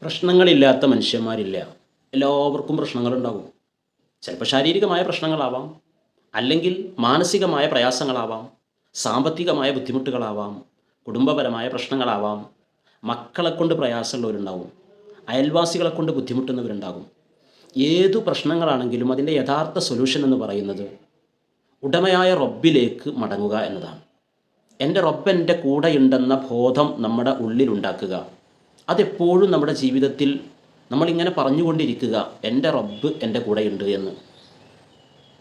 പ്രശ്നങ്ങളില്ലാത്ത മനുഷ്യന്മാരില്ല. എല്ലാവർക്കും പ്രശ്നങ്ങളുണ്ടാകും. ചിലപ്പോൾ ശാരീരികമായ പ്രശ്നങ്ങളാവാം, അല്ലെങ്കിൽ മാനസികമായ പ്രയാസങ്ങളാവാം, സാമ്പത്തികമായ ബുദ്ധിമുട്ടുകളാവാം, കുടുംബപരമായ പ്രശ്നങ്ങളാവാം, മക്കളെക്കൊണ്ട് പ്രയാസമുള്ളവരുണ്ടാവും, അയൽവാസികളെക്കൊണ്ട് ബുദ്ധിമുട്ടുന്നവരുണ്ടാകും. ഏതു പ്രശ്നങ്ങളാണെങ്കിലും അതിൻ്റെ യഥാർത്ഥ സൊല്യൂഷൻ എന്ന് പറയുന്നത് ഉടമയായ റബ്ബിലേക്ക് മടങ്ങുക എന്നതാണ്. എൻ്റെ റബ്ബ് എൻ്റെ കൂടെയുണ്ടെന്ന ബോധം നമ്മുടെ ഉള്ളിലുണ്ടാക്കുക. അതെപ്പോഴും നമ്മുടെ ജീവിതത്തിൽ നമ്മളിങ്ങനെ പറഞ്ഞുകൊണ്ടിരിക്കുക, എൻ്റെ റബ്ബ് എൻ്റെ കൂടെയുണ്ട് എന്ന്.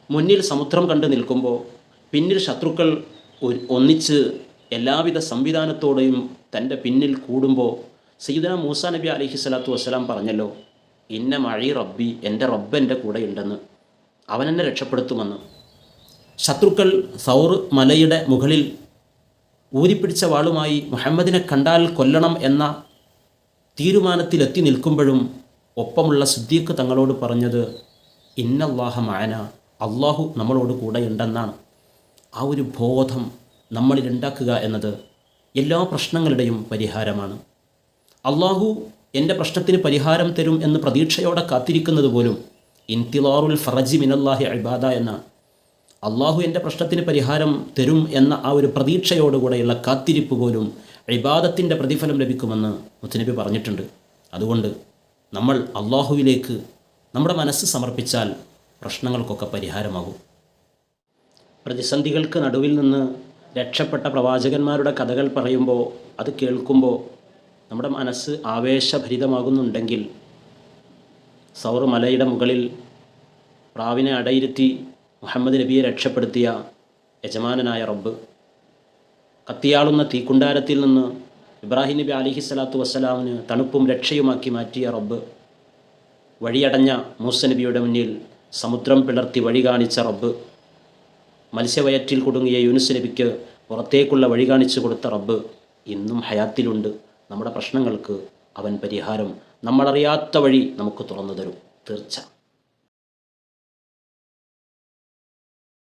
മുന്നിൽ സമുദ്രം കണ്ട് നിൽക്കുമ്പോൾ പിന്നിൽ ശത്രുക്കൾ ഒന്നിച്ച് എല്ലാവിധ സംവിധാനത്തോടെയും തൻ്റെ പിന്നിൽ കൂടുമ്പോൾ സയ്യിദുനാ മൂസാ നബി അലൈഹി സ്വലാത്തു വസ്സലാം പറഞ്ഞല്ലോ, ഇന്ന മഴി റബ്ബി, എൻ്റെ റബ്ബ് എൻ്റെ കൂടെയുണ്ടെന്ന്, അവൻ എന്നെ രക്ഷപ്പെടുത്തുമെന്ന്. ശത്രുക്കൾ സൗർ മലയുടെ മുകളിൽ ഊരിപ്പിടിച്ച വാളുമായി മുഹമ്മദിനെ കണ്ടാൽ കൊല്ലണം എന്ന തീരുമാനത്തിലെത്തി നിൽക്കുമ്പോഴും ഒപ്പമുള്ള സിദ്ദീഖ് തങ്ങളോട് പറഞ്ഞത് ഇന്നല്ലാഹ മഅന, അള്ളാഹു നമ്മളോട് കൂടെയുണ്ടെന്നാണ്. ആ ഒരു ബോധം നമ്മളിൽ ഉണ്ടാക്കുക എന്നത് എല്ലാ പ്രശ്നങ്ങളുടെയും പരിഹാരമാണ്. അള്ളാഹു എൻ്റെ പ്രശ്നത്തിന് പരിഹാരം തരും എന്ന് പ്രതീക്ഷയോടെ കാത്തിരിക്കുന്നത് പോലും ഇന്തിളാറുൽ ഫറജി മിനല്ലാഹി ഇബാദ എന്നാണ്. അള്ളാഹു എൻ്റെ പ്രശ്നത്തിന് പരിഹാരം തരും എന്ന ആ ഒരു പ്രതീക്ഷയോടുകൂടെയുള്ള കാത്തിരിപ്പ് പോലും ഇബാദത്തിൻ്റെ പ്രതിഫലം ലഭിക്കുമെന്ന് മുത്തുനബി പറഞ്ഞിട്ടുണ്ട്. അതുകൊണ്ട് നമ്മൾ അള്ളാഹുവിലേക്ക് നമ്മുടെ മനസ്സ് സമർപ്പിച്ചാൽ പ്രശ്നങ്ങൾക്കൊക്കെ പരിഹാരമാകും. പ്രതിസന്ധികൾക്ക് നടുവിൽ നിന്ന് രക്ഷപ്പെട്ട പ്രവാചകന്മാരുടെ കഥകൾ പറയുമ്പോൾ, അത് കേൾക്കുമ്പോൾ നമ്മുടെ മനസ്സ് ആവേശഭരിതമാകുന്നുണ്ടെങ്കിൽ, സൗർ മലയുടെ മുകളിൽ പ്രാവിനെ അടയിരുത്തി മുഹമ്മദ് നബിയെ രക്ഷപ്പെടുത്തിയ യജമാനനായ റബ്ബ്, കത്തിയാളുന്ന തീക്കുണ്ടാരത്തിൽ നിന്ന് ഇബ്രാഹിം നബി അലിഹി സ്വലാത്തു വസ്സലാമിന് തണുപ്പും രക്ഷയുമാക്കി മാറ്റിയ റബ്ബ്, വഴിയടഞ്ഞ മൂസ നബിയുടെ മുന്നിൽ സമുദ്രം പിളർത്തി വഴി കാണിച്ച റബ്ബ്, മത്സ്യവയറ്റിൽ കുടുങ്ങിയ യൂനുസ് നബിക്ക് പുറത്തേക്കുള്ള വഴി കാണിച്ചു കൊടുത്ത റബ്ബ് ഇന്നും ഹയാത്തിലുണ്ട്. നമ്മുടെ പ്രശ്നങ്ങൾക്ക് അവൻ പരിഹാരം, നമ്മളറിയാത്ത വഴി നമുക്ക് തുറന്നു തരും, തീർച്ച.